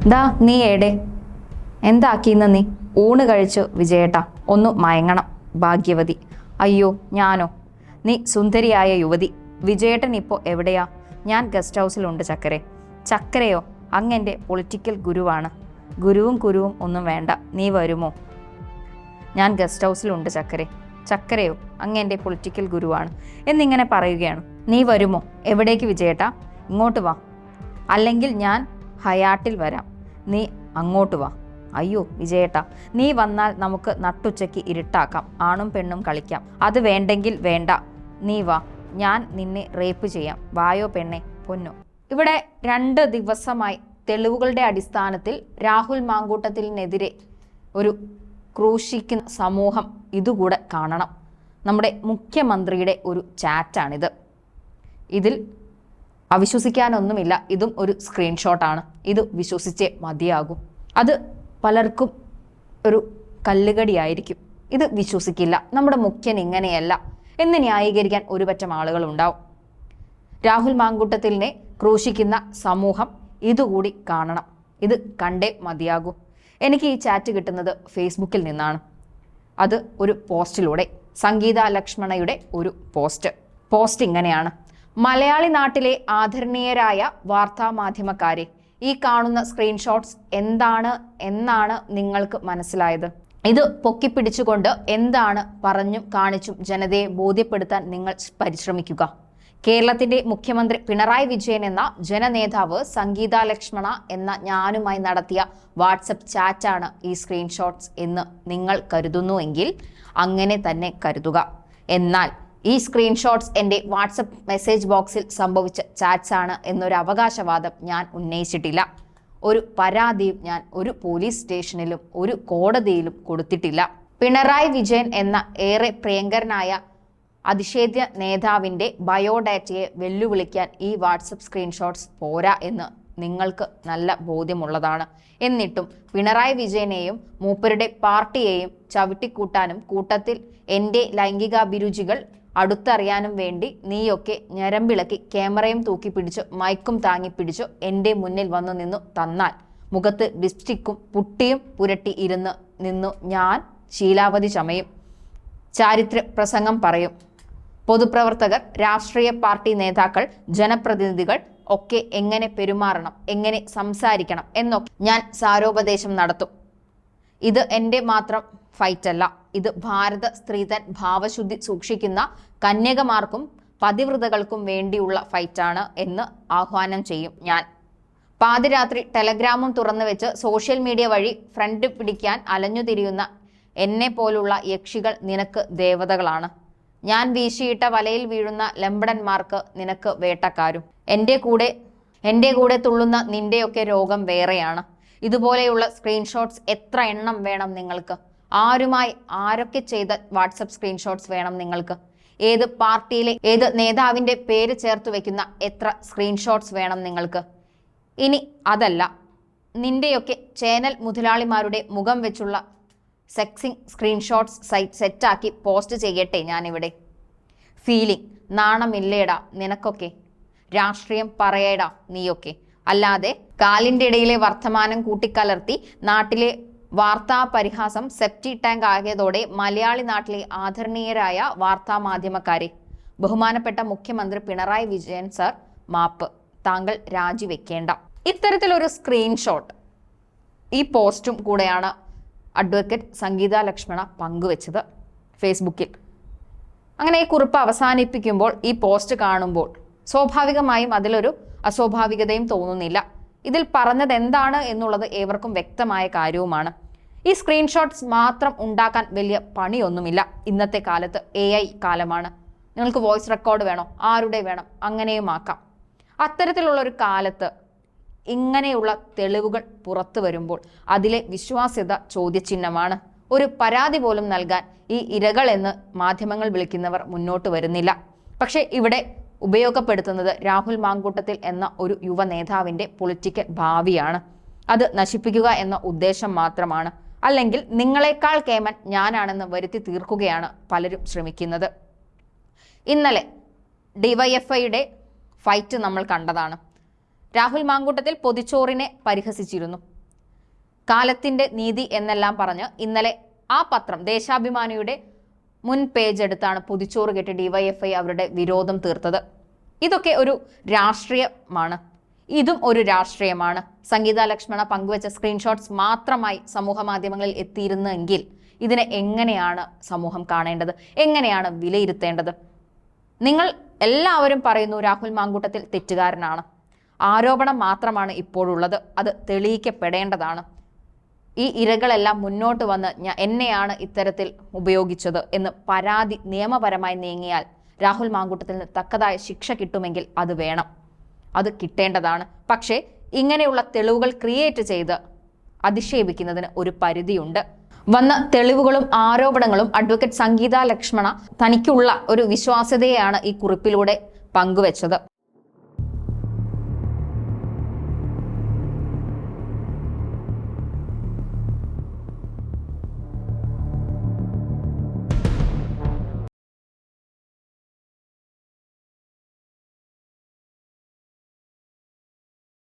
ദാ നീ ഏടെ എന്താക്കീന്ന് നീ? ഊണ് കഴിച്ചു വിജയേട്ടാ, ഒന്ന് മയങ്ങണം. ഭാഗ്യവതി. അയ്യോ ഞാനോ? നീ സുന്ദരിയായ യുവതി. വിജയേട്ടൻ ഇപ്പോൾ എവിടെയാ? ഞാൻ ഗസ്റ്റ് ഹൗസിലുണ്ട് ചക്കരെ. ചക്കരയോ? അങ്ങെൻ്റെ പൊളിറ്റിക്കൽ ഗുരുവാണ്. ഗുരുവും കുരുവും ഒന്നും വേണ്ട, നീ വരുമോ? ഞാൻ ഗസ്റ്റ് ഹൗസിലുണ്ട് ചക്കരെ. ചക്കരയോ? അങ്ങെൻ്റെ പൊളിറ്റിക്കൽ ഗുരുവാണ് എന്നിങ്ങനെ പറയുകയാണ്. നീ വരുമോ? എവിടേക്ക് വിജയേട്ടാ? ഇങ്ങോട്ട് വാ, അല്ലെങ്കിൽ ഞാൻ ഹയാട്ടിൽ വരാം. നീ അങ്ങോട്ട് വാ. അയ്യോ വിജയേട്ടാ, നീ വന്നാൽ നമുക്ക് നട്ടുച്ചയ്ക്ക് ഇരുട്ടാക്കാം, ആണും പെണ്ണും കളിക്കാം. അത് വേണ്ടെങ്കിൽ വേണ്ട, നീ വാ, ഞാൻ നിന്നെ റേപ്പ് ചെയ്യാം. വായോ പെണ്ണെ പൊന്നു. ഇവിടെ 2 ദിവസമായി തെളിവുകളുടെ അടിസ്ഥാനത്തിൽ രാഹുൽ മാങ്കൂട്ടത്തിനെതിരെ ഒരു ക്രൂശിക്കുന്ന സമൂഹം ഇതുകൂടെ കാണണം. നമ്മുടെ മുഖ്യമന്ത്രിയുടെ ഒരു ചാറ്റാണിത്. ഇതിൽ അവിശ്വസിക്കാനൊന്നുമില്ല. ഇതും ഒരു സ്ക്രീൻഷോട്ടാണ്. ഇത് വിശ്വസിച്ചേ മതിയാകും. അത് പലർക്കും ഒരു കല്ലുകടിയായിരിക്കും. ഇത് വിശ്വസിക്കില്ല, നമ്മുടെ മുഖ്യൻ ഇങ്ങനെയല്ല എന്ന് ന്യായീകരിക്കാൻ ഒരുപറ്റം ആളുകളുണ്ടാവും. രാഹുൽ മാങ്കൂട്ടത്തിലിനെ ക്രൂശിക്കുന്ന സമൂഹം ഇതുകൂടി കാണണം. ഇത് കണ്ടേ മതിയാകൂ. എനിക്ക് ഈ ചാറ്റ് കിട്ടുന്നത് ഫേസ്ബുക്കിൽ നിന്നാണ്. അത് ഒരു പോസ്റ്റിലൂടെ, സംഗീത ലക്ഷ്മണയുടെ ഒരു പോസ്റ്റ് ഇങ്ങനെയാണ്: മലയാളി നാട്ടിലെ ആദരണീയരായ വാർത്താമാധ്യമക്കാരെ, ഈ കാണുന്ന സ്ക്രീൻഷോട്ട്സ് എന്നാണ് നിങ്ങൾക്ക് മനസ്സിലായത്? ഇത് പൊക്കിപ്പിടിച്ചുകൊണ്ട് എന്താണ് പറഞ്ഞും കാണിച്ചും ജനതയെ ബോധ്യപ്പെടുത്താൻ നിങ്ങൾ പരിശ്രമിക്കുക. കേരളത്തിന്റെ മുഖ്യമന്ത്രി പിണറായി വിജയൻ എന്ന ജനനേതാവ് സംഗീത ലക്ഷ്മണ എന്ന ഞാനുമായി നടത്തിയ വാട്സപ്പ് ചാറ്റാണ് ഈ സ്ക്രീൻഷോട്ട്സ് എന്ന് നിങ്ങൾ കരുതുന്നുവെങ്കിൽ അങ്ങനെ തന്നെ കരുതുക. എന്നാൽ ഈ സ്ക്രീൻഷോട്ട്സ് എൻ്റെ വാട്സപ്പ് മെസ്സേജ് ബോക്സിൽ സംഭവിച്ച ചാറ്റ്സ് ആണ് എന്നൊരു അവകാശവാദം ഞാൻ ഉന്നയിച്ചിട്ടില്ല. ഒരു പരാതിയും ഞാൻ ഒരു പോലീസ് സ്റ്റേഷനിലും ഒരു കോടതിയിലും കൊടുത്തിട്ടില്ല. പിണറായി വിജയൻ എന്ന ഏറെ പ്രിയങ്കരനായ അതിശേദ്യ നേതാവിൻ്റെ ബയോഡാറ്റയെ വെല്ലുവിളിക്കാൻ ഈ വാട്സപ്പ് സ്ക്രീൻഷോട്ട്സ് പോരാ എന്ന് നിങ്ങൾക്ക് നല്ല ബോധ്യമുള്ളതാണ്. എന്നിട്ടും പിണറായി വിജയനെയും മൂപ്പരുടെ പാർട്ടിയെയും ചവിട്ടിക്കൂട്ടാനും കൂട്ടത്തിൽ എൻ്റെ ലൈംഗികാഭിരുചികൾ അടുത്തറിയാനും വേണ്ടി നീയൊക്കെ ഞരമ്പിളക്കി ക്യാമറയും തൂക്കിപ്പിടിച്ചു മൈക്കും താങ്ങിപ്പിടിച്ചു എൻ്റെ മുന്നിൽ വന്നു നിന്നു തന്നാൽ മുഖത്ത് ലിപ്സ്റ്റിക്കും പുട്ടിയും പുരട്ടി നിന്നു ഞാൻ ശീലാവധി ചമയും, ചാരിത്ര പ്രസംഗം പറയും. പൊതുപ്രവർത്തകർ, രാഷ്ട്രീയ പാർട്ടി നേതാക്കൾ, ജനപ്രതിനിധികൾ ഒക്കെ എങ്ങനെ പെരുമാറണം, എങ്ങനെ സംസാരിക്കണം എന്നൊക്കെ ഞാൻ സാരോപദേശം നടത്തും. ഇത് എൻ്റെ മാത്രം ഫൈറ്റല്ല, ഇത് ഭാരത സ്ത്രീതൻ ഭാവശുദ്ധി സൂക്ഷിക്കുന്ന കന്യകമാർക്കും പതിവ്രതകൾക്കും വേണ്ടിയുള്ള ഫൈറ്റാണ് എന്ന് ആഹ്വാനം ചെയ്യും ഞാൻ. പാതിരാത്രി ടെലഗ്രാമും തുറന്നു വെച്ച് സോഷ്യൽ മീഡിയ വഴി ഫ്രണ്ട് പിടിക്കാൻ അലഞ്ഞുതിരിയുന്ന എന്നെ പോലുള്ള യക്ഷികൾ നിനക്ക് ദേവതകളാണ്. ഞാൻ വീശിയിട്ട വലയിൽ വീഴുന്ന ലംബടന്മാർക്ക് നിനക്ക് വേട്ടക്കാരും. എൻ്റെ കൂടെ തുള്ളുന്ന നിന്റെയൊക്കെ രോഗം വേറെയാണ്. ഇതുപോലെയുള്ള സ്ക്രീൻഷോട്ട്സ് എത്ര എണ്ണം വേണം നിങ്ങൾക്ക്? ആരുമായി ആരൊക്കെ ചെയ്ത വാട്സപ്പ് സ്ക്രീൻഷോട്ട്സ് വേണം നിങ്ങൾക്ക്? ഏത് പാർട്ടിയിലെ ഏത് നേതാവിൻ്റെ പേര് ചേർത്ത് വെക്കുന്ന എത്ര സ്ക്രീൻഷോട്ട്സ് വേണം നിങ്ങൾക്ക്? ഇനി അതല്ല, നിന്റെയൊക്കെ ചാനൽ മുതലാളിമാരുടെ മുഖം വെച്ചുള്ള സെക്സിങ് സ്ക്രീൻഷോട്ട്സ് സെറ്റാക്കി പോസ്റ്റ് ചെയ്യട്ടെ ഞാനിവിടെ. ഫീലിംഗ് നാണമില്ലേടാ നിനക്കൊക്കെ? രാഷ്ട്രീയം പറയേടാ നീയൊക്കെ. അല്ലാതെ കാലിൻ്റെ ഇടയിലെ വർത്തമാനം കൂട്ടിക്കലർത്തി നാട്ടിലെ വാർത്താ പരിഹാസം സെപ്റ്റി ടാങ്ക് ആകിയതോടെ മലയാളി നാട്ടിലെ ആദരണീയരായ വാർത്താ മാധ്യമക്കാരെ, ബഹുമാനപ്പെട്ട മുഖ്യമന്ത്രി പിണറായി വിജയൻ സർ, മാപ്പ്, താങ്കൾ രാജിവെക്കേണ്ട. ഇത്തരത്തിലൊരു സ്ക്രീൻഷോട്ട് ഈ പോസ്റ്റും കൂടെയാണ് അഡ്വക്കേറ്റ് സംഗീത ലക്ഷ്മണ പങ്കുവെച്ചത് ഫേസ്ബുക്കിൽ. അങ്ങനെ ഈ കുറിപ്പ് അവസാനിപ്പിക്കുമ്പോൾ ഈ പോസ്റ്റ് കാണുമ്പോൾ സ്വാഭാവികമായും അതിലൊരു അസ്വാഭാവികതയും തോന്നുന്നില്ല. ഇതിൽ പറഞ്ഞത് എന്താണ് എന്നുള്ളത് ഏവർക്കും വ്യക്തമായ കാര്യവുമാണ്. ഈ സ്ക്രീൻഷോട്ട്സ് മാത്രം ഉണ്ടാക്കാൻ വലിയ പണിയൊന്നുമില്ല. ഇന്നത്തെ കാലത്ത് AI കാലമാണ്. നിങ്ങൾക്ക് വോയിസ് റെക്കോർഡ് വേണോ? ആരുടെ വേണം? അങ്ങനെയും ആക്കാം. അത്തരത്തിലുള്ള ഒരു കാലത്ത് ഇങ്ങനെയുള്ള തെളിവുകൾ പുറത്തു വരുമ്പോൾ അതിലെ വിശ്വാസ്യത ചോദ്യചിഹ്നമാണ്. ഒരു പരാതി പോലും നൽകാൻ ഈ ഇരകൾ എന്ന് മാധ്യമങ്ങൾ വിളിക്കുന്നവർ മുന്നോട്ട് വരുന്നില്ല. പക്ഷേ ഇവിടെ ഉപയോഗപ്പെടുത്തുന്നത് രാഹുൽ മാങ്കൂട്ടത്തിൽ എന്ന ഒരു യുവ നേതാവിൻ്റെ പൊളിറ്റിക്കൽ ഭാവിയാണ്. അത് നശിപ്പിക്കുക എന്ന ഉദ്ദേശം മാത്രമാണ്. അല്ലെങ്കിൽ നിങ്ങളെക്കാൾ കേമൻ ഞാനാണെന്ന് വരുത്തി തീർക്കുകയാണ് പലരും ശ്രമിക്കുന്നത്. ഇന്നലെ ഡിവൈഎഫ്ഐയുടെ ഫൈറ്റ് നമ്മൾ കണ്ടതാണ്. രാഹുൽ മാങ്കൂട്ടത്തിൽ പൊതിച്ചോറിനെ പരിഹസിച്ചിരുന്നു. കാലത്തിന്റെ നീതി എന്നെല്ലാം പറഞ്ഞ് ഇന്നലെ ആ പത്രം ദേശാഭിമാനിയുടെ മുൻ പേജ് എടുത്താണ് പൊതിച്ചോറ് കെട്ടി ഡിവൈഎഫ്ഐ അവരുടെ വിരോധം തീർത്തത്. ഇതൊക്കെ ഒരു രാഷ്ട്രീയമാണ്. ഇതും ഒരു രാഷ്ട്രീയമാണ്. സംഗീത ലക്ഷ്മണ പങ്കുവച്ച സ്ക്രീൻഷോട്ട്സ് മാത്രമായി സമൂഹ മാധ്യമങ്ങളിൽ എത്തിയിരുന്നെങ്കിൽ ഇതിനെ എങ്ങനെയാണ് സമൂഹം കാണേണ്ടത്? എങ്ങനെയാണ് വിലയിരുത്തേണ്ടത്? നിങ്ങൾ എല്ലാവരും പറയുന്നു രാഹുൽ മാങ്കൂട്ടത്തിൽ തെറ്റുകാരനാണ്. ആരോപണം മാത്രമാണ് ഇപ്പോഴുള്ളത്. അത് തെളിയിക്കപ്പെടേണ്ടതാണ്. ഈ ഇരകളെല്ലാം മുന്നോട്ട് വന്ന് എന്നെയാണ് ഇത്തരത്തിൽ ഉപയോഗിച്ചത് എന്ന് പരാതി നിയമപരമായി നീങ്ങിയാൽ രാഹുൽ മാങ്കൂട്ടത്തിന് തക്കതായ ശിക്ഷ കിട്ടുമെങ്കിൽ അത് വേണം, അത് കിട്ടേണ്ടതാണ്. പക്ഷേ ഇങ്ങനെയുള്ള തെളിവുകൾ ക്രിയേറ്റ് ചെയ്ത് അധിക്ഷേപിക്കുന്നതിന് ഒരു പരിധിയുണ്ട്. വന്ന തെളിവുകളും ആരോപണങ്ങളും അഡ്വക്കേറ്റ് സംഗീത ലക്ഷ്മണ തനിക്കുള്ള ഒരു വിശ്വാസ്യതയെയാണ് ഈ കുറിപ്പിലൂടെ പങ്കുവെച്ചത്.